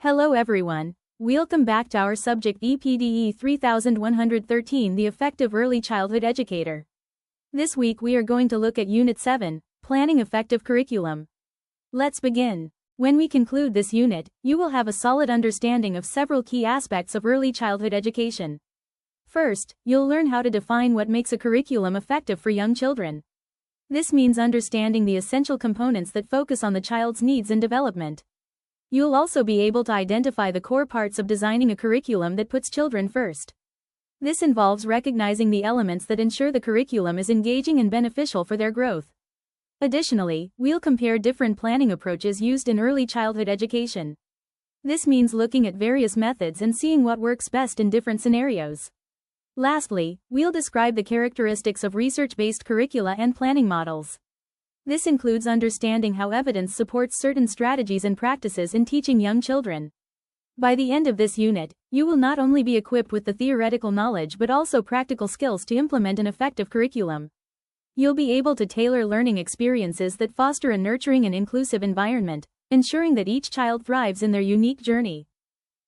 Hello everyone. Welcome back to our subject EPDE3113, the Effective Early Childhood Educator. This week we are going to look at Unit 7, Planning Effective Curriculum. Let's begin. When we conclude this unit, you will have a solid understanding of several key aspects of early childhood education. First, you'll learn how to define what makes a curriculum effective for young children. This means understanding the essential components that focus on the child's needs and development. You'll also be able to identify the core parts of designing a curriculum that puts children first. This involves recognizing the elements that ensure the curriculum is engaging and beneficial for their growth. Additionally, we'll compare different planning approaches used in early childhood education. This means looking at various methods and seeing what works best in different scenarios. Lastly, we'll describe the characteristics of research-based curricula and planning models. This includes understanding how evidence supports certain strategies and practices in teaching young children. By the end of this unit, you will not only be equipped with the theoretical knowledge but also practical skills to implement an effective curriculum. You'll be able to tailor learning experiences that foster a nurturing and inclusive environment, ensuring that each child thrives in their unique journey.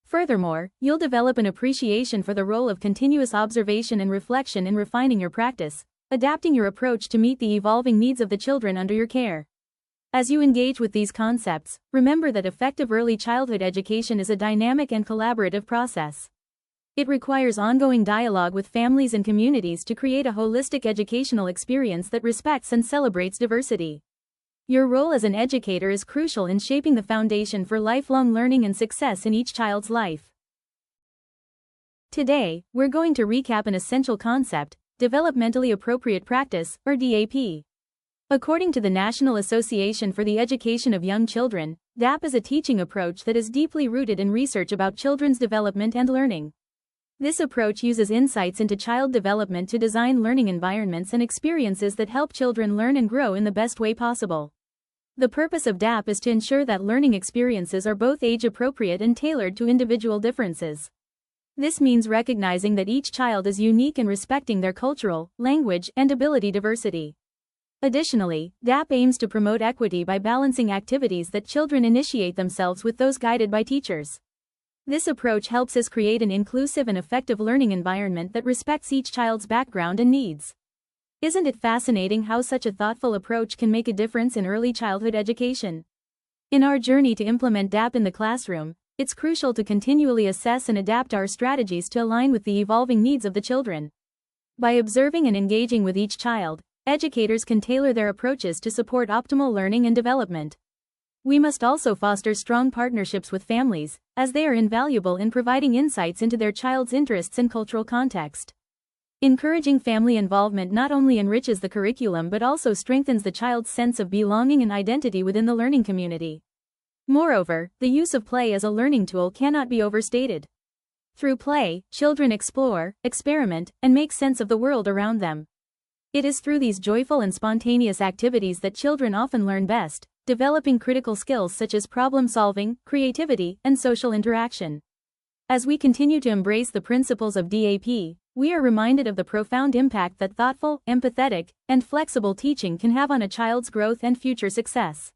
Furthermore, you'll develop an appreciation for the role of continuous observation and reflection in refining your practice, adapting your approach to meet the evolving needs of the children under your care. As you engage with these concepts, remember that effective early childhood education is a dynamic and collaborative process. It requires ongoing dialogue with families and communities to create a holistic educational experience that respects and celebrates diversity. Your role as an educator is crucial in shaping the foundation for lifelong learning and success in each child's life. Today, we're going to recap an essential concept: developmentally appropriate practice, or DAP. According to the National Association for the Education of Young Children, DAP is a teaching approach that is deeply rooted in research about children's development and learning. This approach uses insights into child development to design learning environments and experiences that help children learn and grow in the best way possible. The purpose of DAP is to ensure that learning experiences are both age-appropriate and tailored to individual differences. This means recognizing that each child is unique and respecting their cultural, language, and ability diversity. Additionally, DAP aims to promote equity by balancing activities that children initiate themselves with those guided by teachers. This approach helps us create an inclusive and effective learning environment that respects each child's background and needs. Isn't it fascinating how such a thoughtful approach can make a difference in early childhood education? In our journey to implement DAP in the classroom, it's crucial to continually assess and adapt our strategies to align with the evolving needs of the children. By observing and engaging with each child, educators can tailor their approaches to support optimal learning and development. We must also foster strong partnerships with families, as they are invaluable in providing insights into their child's interests and cultural context. Encouraging family involvement not only enriches the curriculum but also strengthens the child's sense of belonging and identity within the learning community. Moreover, the use of play as a learning tool cannot be overstated. Through play, children explore, experiment, and make sense of the world around them. It is through these joyful and spontaneous activities that children often learn best, developing critical skills such as problem-solving, creativity, and social interaction. As we continue to embrace the principles of DAP, we are reminded of the profound impact that thoughtful, empathetic, and flexible teaching can have on a child's growth and future success.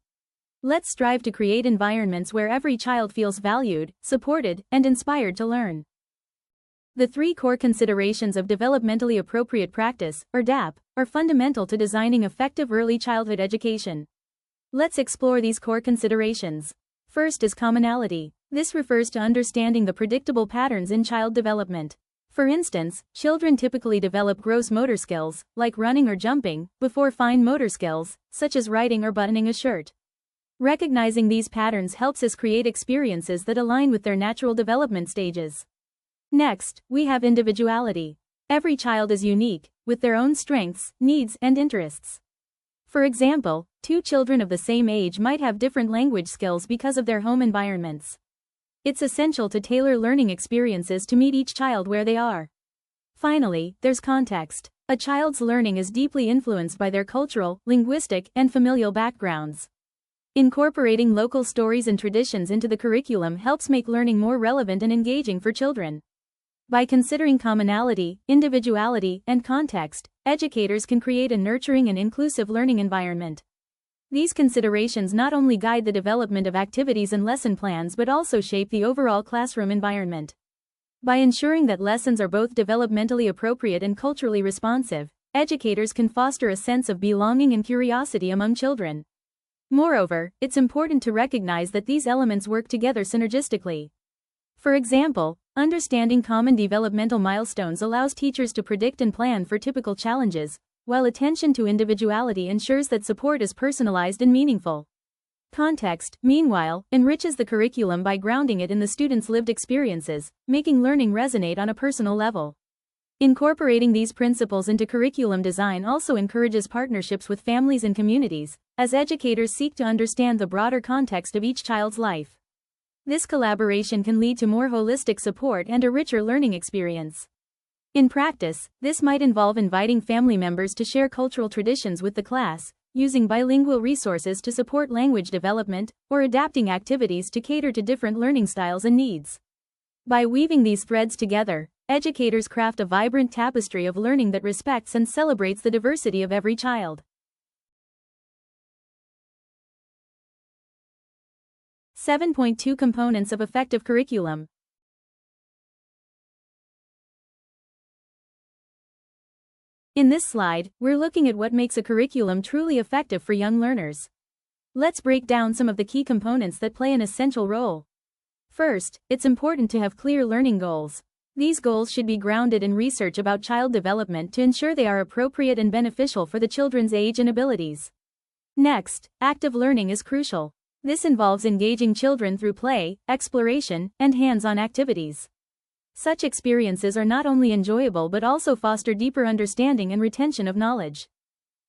Let's strive to create environments where every child feels valued, supported, and inspired to learn. The three core considerations of developmentally appropriate practice, or DAP, are fundamental to designing effective early childhood education. Let's explore these core considerations. First is commonality. This refers to understanding the predictable patterns in child development. For instance, children typically develop gross motor skills, like running or jumping, before fine motor skills, such as writing or buttoning a shirt. Recognizing these patterns helps us create experiences that align with their natural development stages. Next, we have individuality. Every child is unique, with their own strengths, needs, and interests. For example, two children of the same age might have different language skills because of their home environments. It's essential to tailor learning experiences to meet each child where they are. Finally, there's context. A child's learning is deeply influenced by their cultural, linguistic, and familial backgrounds. Incorporating local stories and traditions into the curriculum helps make learning more relevant and engaging for children. By considering commonality, individuality, and context, educators can create a nurturing and inclusive learning environment. These considerations not only guide the development of activities and lesson plans but also shape the overall classroom environment. By ensuring that lessons are both developmentally appropriate and culturally responsive, educators can foster a sense of belonging and curiosity among children. Moreover, it's important to recognize that these elements work together synergistically. For example, understanding common developmental milestones allows teachers to predict and plan for typical challenges, while attention to individuality ensures that support is personalized and meaningful. Context, meanwhile, enriches the curriculum by grounding it in the students' lived experiences, making learning resonate on a personal level. Incorporating these principles into curriculum design also encourages partnerships with families and communities, as educators seek to understand the broader context of each child's life. This collaboration can lead to more holistic support and a richer learning experience. In practice, this might involve inviting family members to share cultural traditions with the class, using bilingual resources to support language development, or adapting activities to cater to different learning styles and needs. By weaving these threads together, educators craft a vibrant tapestry of learning that respects and celebrates the diversity of every child. 7.2 Components of effective curriculum. In this slide, we're looking at what makes a curriculum truly effective for young learners. Let's break down some of the key components that play an essential role. First, it's important to have clear learning goals. These goals should be grounded in research about child development to ensure they are appropriate and beneficial for the children's age and abilities. Next, active learning is crucial. This involves engaging children through play, exploration, and hands-on activities. Such experiences are not only enjoyable but also foster deeper understanding and retention of knowledge.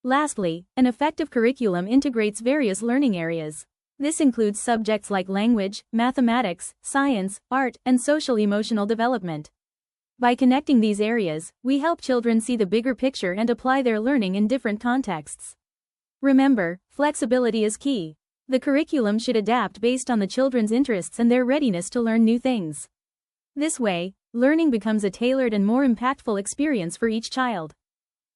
Lastly, an effective curriculum integrates various learning areas. This includes subjects like language, mathematics, science, art, and social-emotional development. By connecting these areas, we help children see the bigger picture and apply their learning in different contexts. Remember, flexibility is key. The curriculum should adapt based on the children's interests and their readiness to learn new things. This way, learning becomes a tailored and more impactful experience for each child.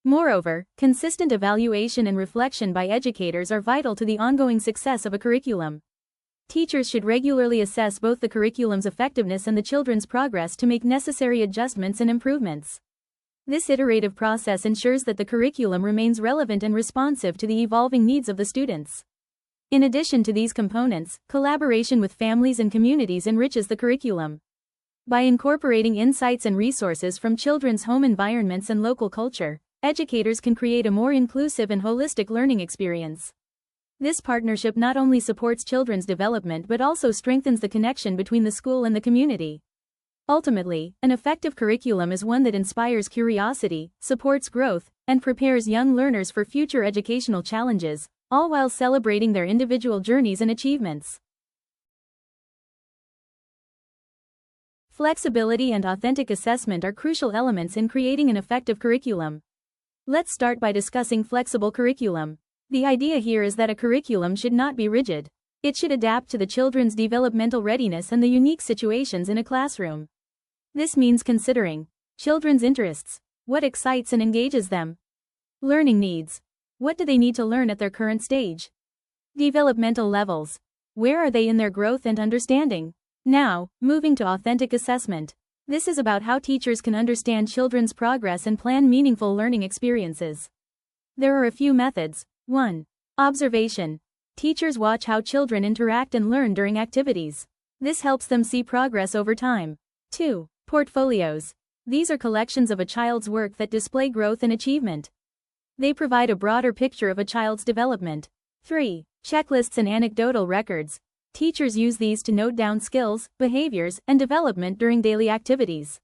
Moreover, consistent evaluation and reflection by educators are vital to the ongoing success of a curriculum. Teachers should regularly assess both the curriculum's effectiveness and the children's progress to make necessary adjustments and improvements. This iterative process ensures that the curriculum remains relevant and responsive to the evolving needs of the students. In addition to these components, collaboration with families and communities enriches the curriculum. By incorporating insights and resources from children's home environments and local culture, educators can create a more inclusive and holistic learning experience. This partnership not only supports children's development but also strengthens the connection between the school and the community. Ultimately, an effective curriculum is one that inspires curiosity, supports growth, and prepares young learners for future educational challenges, all while celebrating their individual journeys and achievements. Flexibility and authentic assessment are crucial elements in creating an effective curriculum. Let's start by discussing flexible curriculum. The idea here is that a curriculum should not be rigid. It should adapt to the children's developmental readiness and the unique situations in a classroom. This means considering children's interests, what excites and engages them. Learning needs, what do they need to learn at their current stage? Developmental levels, where are they in their growth and understanding? Now, moving to authentic assessment. This is about how teachers can understand children's progress and plan meaningful learning experiences. There are a few methods. 1. Observation. Teachers watch how children interact and learn during activities. This helps them see progress over time. 2. Portfolios. These are collections of a child's work that display growth and achievement. They provide a broader picture of a child's development. 3. Checklists and anecdotal records. Teachers use these to note down skills, behaviors, and development during daily activities.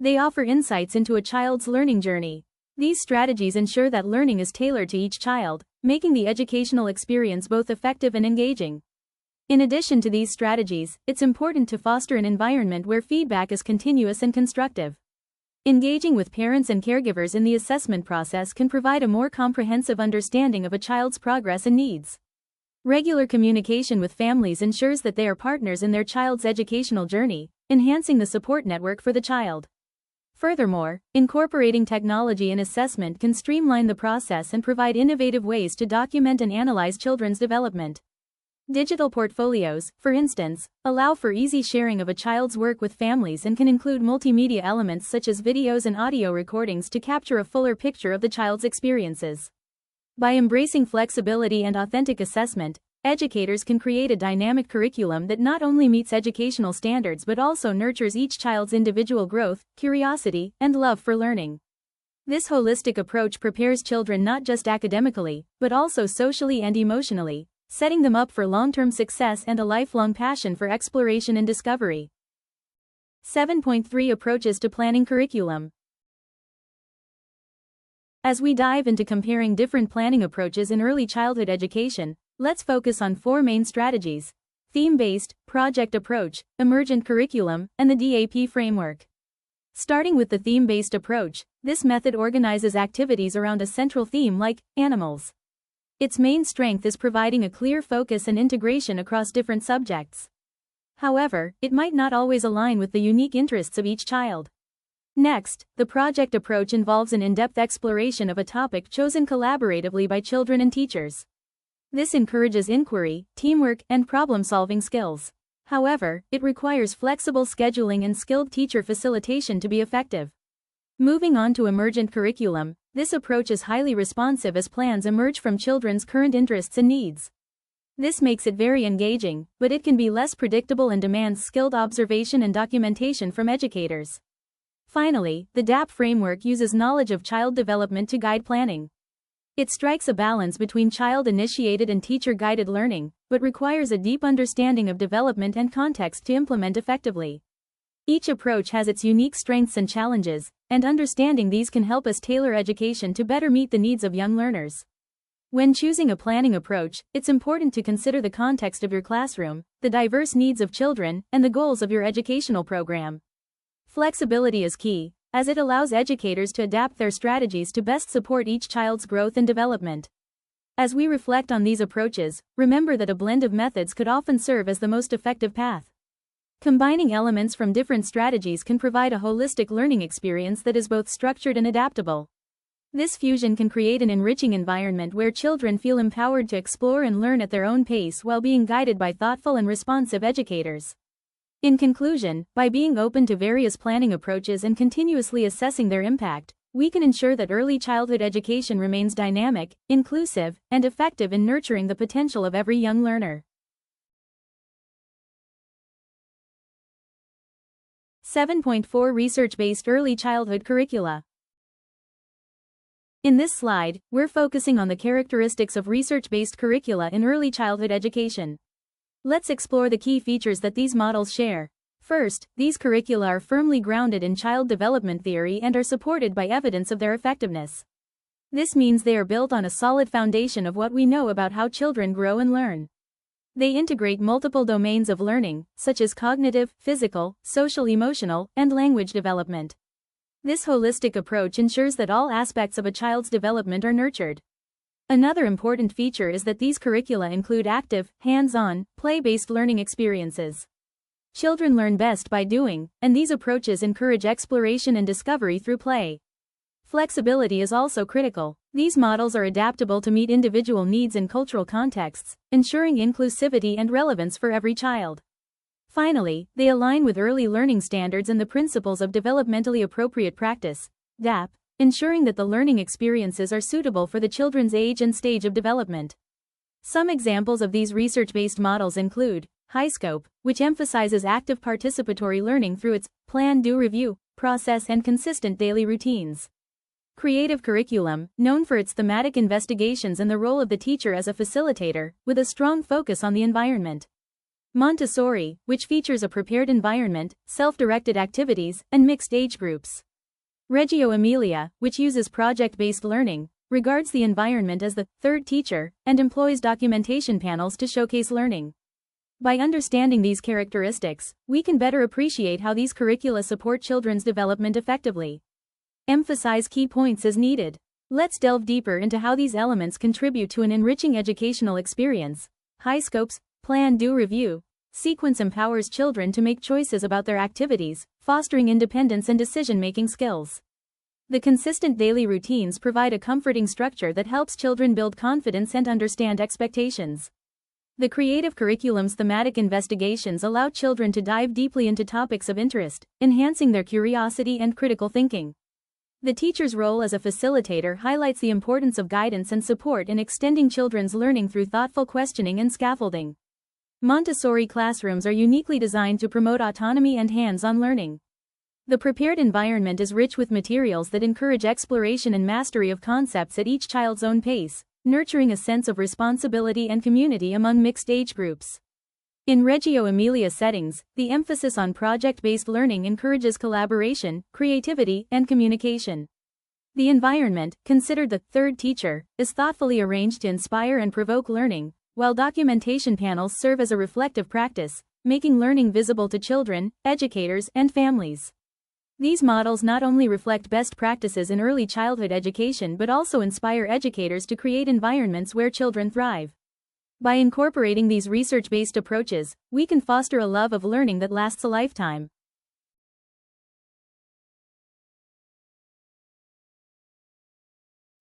They offer insights into a child's learning journey. These strategies ensure that learning is tailored to each child, making the educational experience both effective and engaging. In addition to these strategies, it's important to foster an environment where feedback is continuous and constructive. Engaging with parents and caregivers in the assessment process can provide a more comprehensive understanding of a child's progress and needs. Regular communication with families ensures that they are partners in their child's educational journey, enhancing the support network for the child. Furthermore, incorporating technology in assessment can streamline the process and provide innovative ways to document and analyze children's development. Digital portfolios, for instance, allow for easy sharing of a child's work with families and can include multimedia elements such as videos and audio recordings to capture a fuller picture of the child's experiences. By embracing flexibility and authentic assessment, educators can create a dynamic curriculum that not only meets educational standards but also nurtures each child's individual growth, curiosity, and love for learning. This holistic approach prepares children not just academically, but also socially and emotionally, setting them up for long-term success and a lifelong passion for exploration and discovery. 7.3 Approaches to Planning Curriculum. As we dive into comparing different planning approaches in early childhood education, let's focus on 4 main strategies: theme-based, project approach, emergent curriculum, and the DAP framework. Starting with the theme-based approach, this method organizes activities around a central theme like animals. Its main strength is providing a clear focus and integration across different subjects. However, it might not always align with the unique interests of each child. Next, the project approach involves an in-depth exploration of a topic chosen collaboratively by children and teachers. This encourages inquiry, teamwork, and problem-solving skills. However, it requires flexible scheduling and skilled teacher facilitation to be effective. Moving on to emergent curriculum, this approach is highly responsive as plans emerge from children's current interests and needs. This makes it very engaging, but it can be less predictable and demands skilled observation and documentation from educators. Finally, the DAP framework uses knowledge of child development to guide planning. It strikes a balance between child-initiated and teacher-guided learning, but requires a deep understanding of development and context to implement effectively. Each approach has its unique strengths and challenges, and understanding these can help us tailor education to better meet the needs of young learners. When choosing a planning approach, it's important to consider the context of your classroom, the diverse needs of children, and the goals of your educational program. Flexibility is key, as it allows educators to adapt their strategies to best support each child's growth and development. As we reflect on these approaches, remember that a blend of methods could often serve as the most effective path. Combining elements from different strategies can provide a holistic learning experience that is both structured and adaptable. This fusion can create an enriching environment where children feel empowered to explore and learn at their own pace while being guided by thoughtful and responsive educators. In conclusion, by being open to various planning approaches and continuously assessing their impact, we can ensure that early childhood education remains dynamic, inclusive, and effective in nurturing the potential of every young learner. 7.4 Research-based early childhood curricula. In this slide, we're focusing on the characteristics of research-based curricula in early childhood education. Let's explore the key features that these models share. First, these curricula are firmly grounded in child development theory and are supported by evidence of their effectiveness. This means they are built on a solid foundation of what we know about how children grow and learn. They integrate multiple domains of learning, such as cognitive, physical, social-emotional, and language development. This holistic approach ensures that all aspects of a child's development are nurtured. Another important feature is that these curricula include active, hands-on, play-based learning experiences. Children learn best by doing, and these approaches encourage exploration and discovery through play. Flexibility is also critical. These models are adaptable to meet individual needs and cultural contexts, ensuring inclusivity and relevance for every child. Finally, they align with early learning standards and the principles of developmentally appropriate practice, DAP, ensuring that the learning experiences are suitable for the children's age and stage of development. Some examples of these research-based models include HighScope, which emphasizes active participatory learning through its plan, do, review process and consistent daily routines. Creative curriculum, known for its thematic investigations and the role of the teacher as a facilitator, with a strong focus on the environment. Montessori, which features a prepared environment, self-directed activities, and mixed age groups. Reggio Emilia, which uses project-based learning, regards the environment as the third teacher, and employs documentation panels to showcase learning. By understanding these characteristics, we can better appreciate how these curricula support children's development effectively. Emphasize key points as needed. Let's delve deeper into how these elements contribute to an enriching educational experience. HighScope's plan, do, review Sequence empowers children to make choices about their activities, fostering independence and decision-making skills. The consistent daily routines provide a comforting structure that helps children build confidence and understand expectations. The creative curriculum's thematic investigations allow children to dive deeply into topics of interest, enhancing their curiosity and critical thinking. The teacher's role as a facilitator highlights the importance of guidance and support in extending children's learning through thoughtful questioning and scaffolding. Montessori classrooms are uniquely designed to promote autonomy and hands-on learning. The prepared environment is rich with materials that encourage exploration and mastery of concepts at each child's own pace, nurturing a sense of responsibility and community among mixed age groups. In Reggio Emilia settings, the emphasis on project-based learning encourages collaboration, creativity, and communication. The environment, considered the third teacher, is thoughtfully arranged to inspire and provoke learning, while documentation panels serve as a reflective practice, making learning visible to children, educators, and families. These models not only reflect best practices in early childhood education but also inspire educators to create environments where children thrive. By incorporating these research-based approaches, we can foster a love of learning that lasts a lifetime.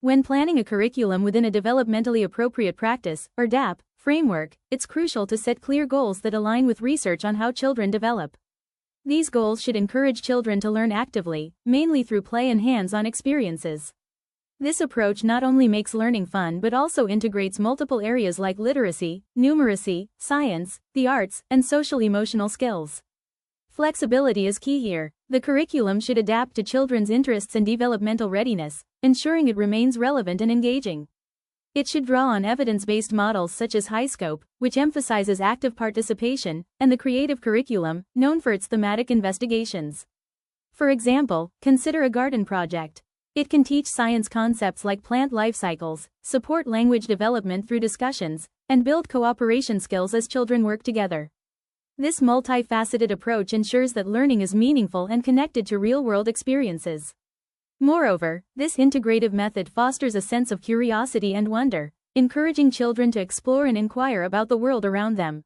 When planning a curriculum within a developmentally appropriate practice, or DAP, framework, it's crucial to set clear goals that align with research on how children develop. These goals should encourage children to learn actively, mainly through play and hands-on experiences. This approach not only makes learning fun but also integrates multiple areas like literacy, numeracy, science, the arts, and social-emotional skills. Flexibility is key here. The curriculum should adapt to children's interests and developmental readiness, ensuring it remains relevant and engaging. It should draw on evidence-based models such as HighScope, which emphasizes active participation, and the creative curriculum, known for its thematic investigations. For example, consider a garden project. It can teach science concepts like plant life cycles, support language development through discussions, and build cooperation skills as children work together. This multifaceted approach ensures that learning is meaningful and connected to real-world experiences. Moreover, this integrative method fosters a sense of curiosity and wonder, encouraging children to explore and inquire about the world around them.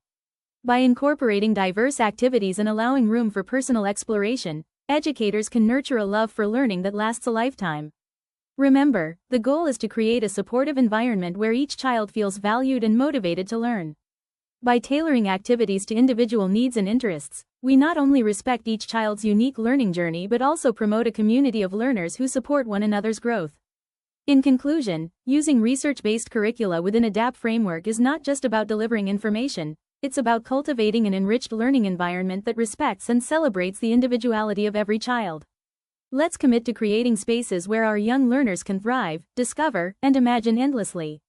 By incorporating diverse activities and allowing room for personal exploration, educators can nurture a love for learning that lasts a lifetime. Remember, the goal is to create a supportive environment where each child feels valued and motivated to learn. By tailoring activities to individual needs and interests, we not only respect each child's unique learning journey but also promote a community of learners who support one another's growth. In conclusion, using research-based curricula within a DAP framework is not just about delivering information, it's about cultivating an enriched learning environment that respects and celebrates the individuality of every child. Let's commit to creating spaces where our young learners can thrive, discover, and imagine endlessly.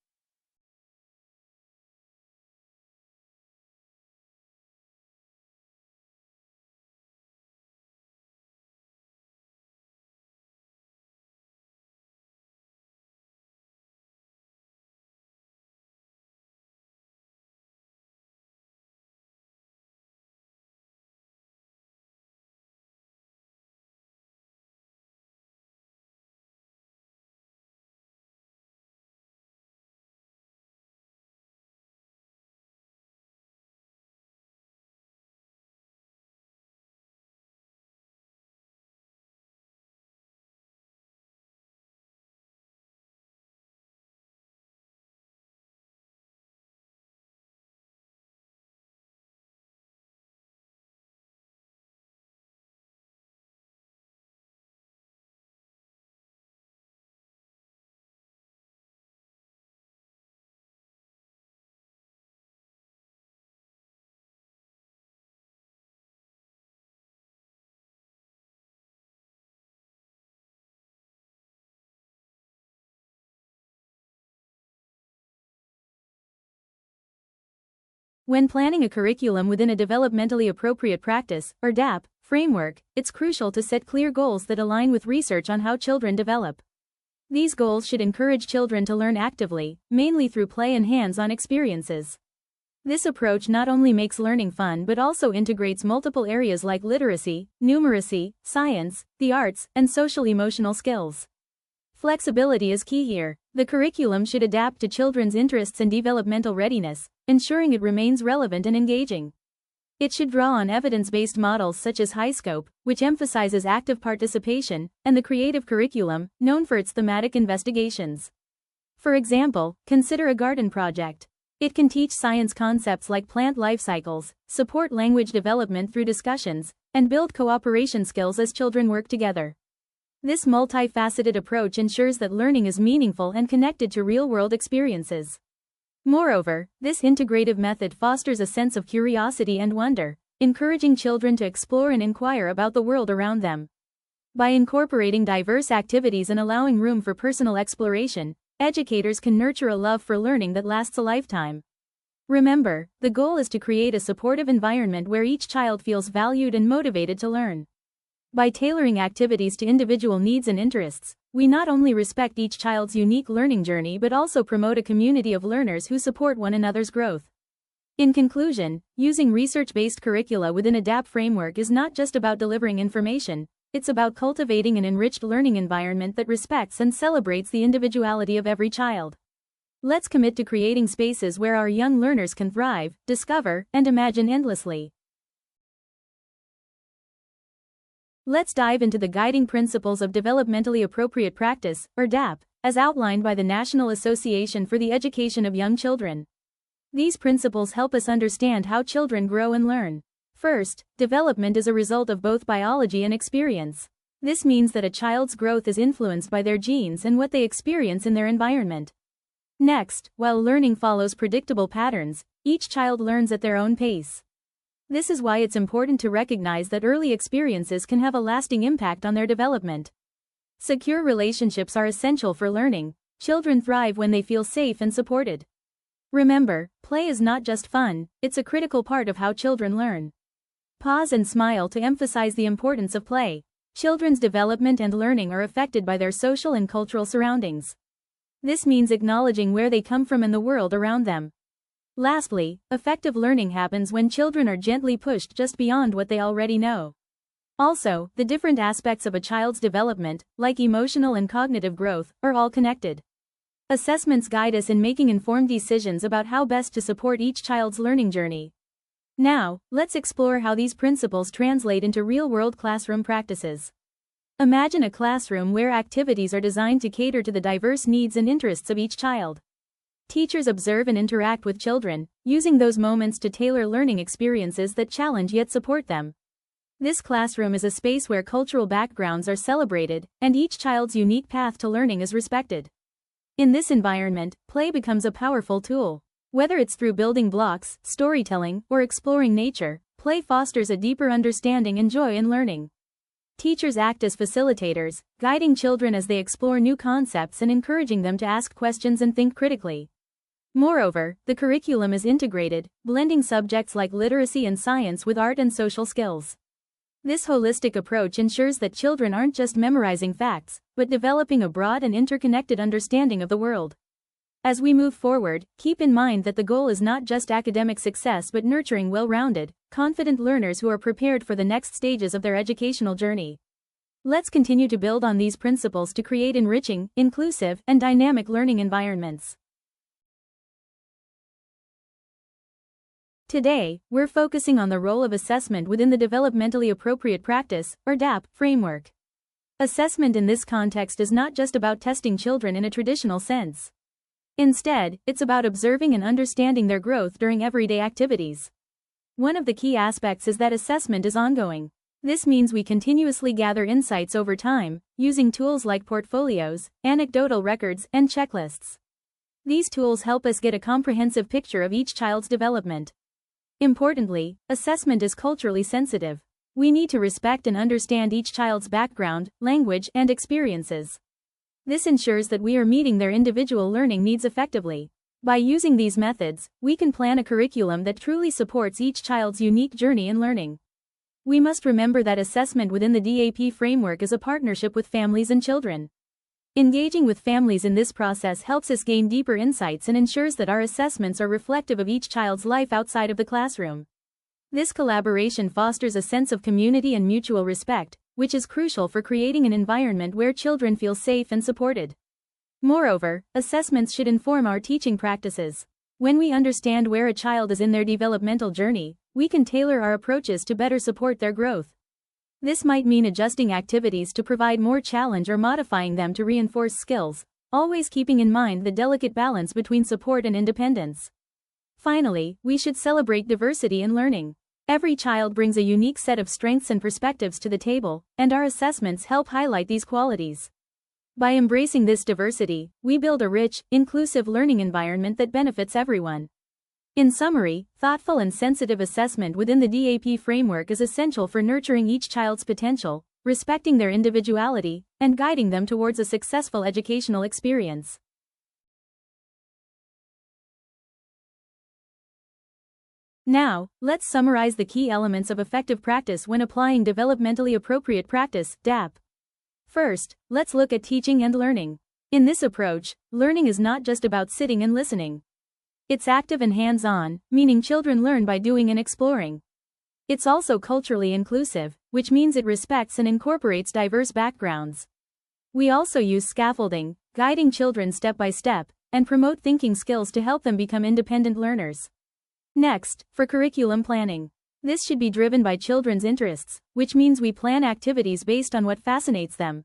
When planning a curriculum within a developmentally appropriate practice, or DAP, framework, it's crucial to set clear goals that align with research on how children develop. These goals should encourage children to learn actively, mainly through play and hands-on experiences. This approach not only makes learning fun but also integrates multiple areas like literacy, numeracy, science, the arts, and social-emotional skills. Flexibility is key here. The curriculum should adapt to children's interests and developmental readiness, ensuring it remains relevant and engaging. It should draw on evidence-based models such as HighScope, which emphasizes active participation, and the creative curriculum, known for its thematic investigations. For example, consider a garden project. It can teach science concepts like plant life cycles, support language development through discussions, and build cooperation skills as children work together. This multifaceted approach ensures that learning is meaningful and connected to real-world experiences. Moreover, this integrative method fosters a sense of curiosity and wonder, encouraging children to explore and inquire about the world around them. By incorporating diverse activities and allowing room for personal exploration, educators can nurture a love for learning that lasts a lifetime. Remember, the goal is to create a supportive environment where each child feels valued and motivated to learn. By tailoring activities to individual needs and interests, we not only respect each child's unique learning journey but also promote a community of learners who support one another's growth. In conclusion, using research-based curricula within a EPDE framework is not just about delivering information, it's about cultivating an enriched learning environment that respects and celebrates the individuality of every child. Let's commit to creating spaces where our young learners can thrive, discover, and imagine endlessly. Let's dive into the guiding principles of developmentally appropriate practice, or DAP, as outlined by the National Association for the Education of Young Children. These principles help us understand how children grow and learn. First, development is a result of both biology and experience. This means that a child's growth is influenced by their genes and what they experience in their environment. Next, while learning follows predictable patterns, each child learns at their own pace. This is why it's important to recognize that early experiences can have a lasting impact on their development. Secure relationships are essential for learning. Children thrive when they feel safe and supported. Remember, play is not just fun, it's a critical part of how children learn. Pause and smile to emphasize the importance of play. Children's development and learning are affected by their social and cultural surroundings. This means acknowledging where they come from and the world around them. Lastly, effective learning happens when children are gently pushed just beyond what they already know. Also, the different aspects of a child's development, like emotional and cognitive growth, are all connected. Assessments guide us in making informed decisions about how best to support each child's learning journey. Now, let's explore how these principles translate into real-world classroom practices. Imagine a classroom where activities are designed to cater to the diverse needs and interests of each child. Teachers observe and interact with children, using those moments to tailor learning experiences that challenge yet support them. This classroom is a space where cultural backgrounds are celebrated, and each child's unique path to learning is respected. In this environment, play becomes a powerful tool. Whether it's through building blocks, storytelling, or exploring nature, play fosters a deeper understanding and joy in learning. Teachers act as facilitators, guiding children as they explore new concepts and encouraging them to ask questions and think critically. Moreover, the curriculum is integrated, blending subjects like literacy and science with art and social skills. This holistic approach ensures that children aren't just memorizing facts, but developing a broad and interconnected understanding of the world. As we move forward, keep in mind that the goal is not just academic success but nurturing well-rounded, confident learners who are prepared for the next stages of their educational journey. Let's continue to build on these principles to create enriching, inclusive, and dynamic learning environments. Today, we're focusing on the role of assessment within the developmentally appropriate practice, or DAP, framework. Assessment in this context is not just about testing children in a traditional sense. Instead, it's about observing and understanding their growth during everyday activities. One of the key aspects is that assessment is ongoing. This means we continuously gather insights over time, using tools like portfolios, anecdotal records, and checklists. These tools help us get a comprehensive picture of each child's development. Importantly, assessment is culturally sensitive. We need to respect and understand each child's background, language, and experiences. This ensures that we are meeting their individual learning needs effectively. By using these methods, we can plan a curriculum that truly supports each child's unique journey in learning. We must remember that assessment within the DAP framework is a partnership with families and children. Engaging with families in this process helps us gain deeper insights and ensures that our assessments are reflective of each child's life outside of the classroom. This collaboration fosters a sense of community and mutual respect, which is crucial for creating an environment where children feel safe and supported. Moreover, assessments should inform our teaching practices. When we understand where a child is in their developmental journey, we can tailor our approaches to better support their growth. This might mean adjusting activities to provide more challenge or modifying them to reinforce skills, always keeping in mind the delicate balance between support and independence. Finally, we should celebrate diversity in learning. Every child brings a unique set of strengths and perspectives to the table, and our assessments help highlight these qualities. By embracing this diversity, we build a rich, inclusive learning environment that benefits everyone. In summary, thoughtful and sensitive assessment within the DAP framework is essential for nurturing each child's potential, respecting their individuality, and guiding them towards a successful educational experience. Now, let's summarize the key elements of effective practice when applying developmentally appropriate practice, DAP. First, let's look at teaching and learning. In this approach, learning is not just about sitting and listening. It's active and hands-on, meaning children learn by doing and exploring. It's also culturally inclusive, which means it respects and incorporates diverse backgrounds. We also use scaffolding, guiding children step by step, and promote thinking skills to help them become independent learners. Next, for curriculum planning. This should be driven by children's interests, which means we plan activities based on what fascinates them.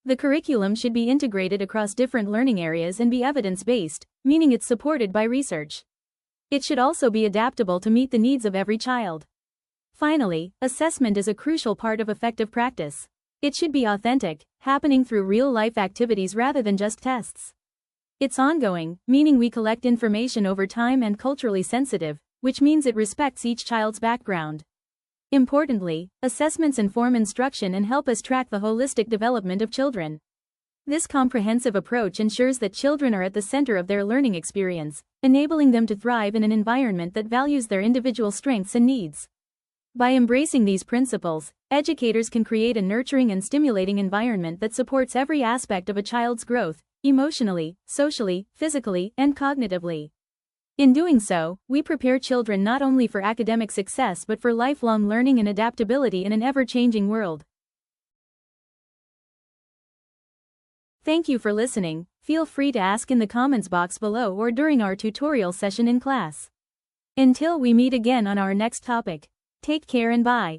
The curriculum should be integrated across different learning areas and be evidence-based, meaning it's supported by research. It should also be adaptable to meet the needs of every child. Finally, assessment is a crucial part of effective practice. It should be authentic, happening through real-life activities rather than just tests. It's ongoing, meaning we collect information over time, and culturally sensitive, which means it respects each child's background. Importantly, assessments inform instruction and help us track the holistic development of children. This comprehensive approach ensures that children are at the center of their learning experience, enabling them to thrive in an environment that values their individual strengths and needs. By embracing these principles, educators can create a nurturing and stimulating environment that supports every aspect of a child's growth, emotionally, socially, physically, and cognitively. In doing so, we prepare children not only for academic success but for lifelong learning and adaptability in an ever-changing world. Thank you for listening. Feel free to ask in the comments box below or during our tutorial session in class. Until we meet again on our next topic, take care and bye.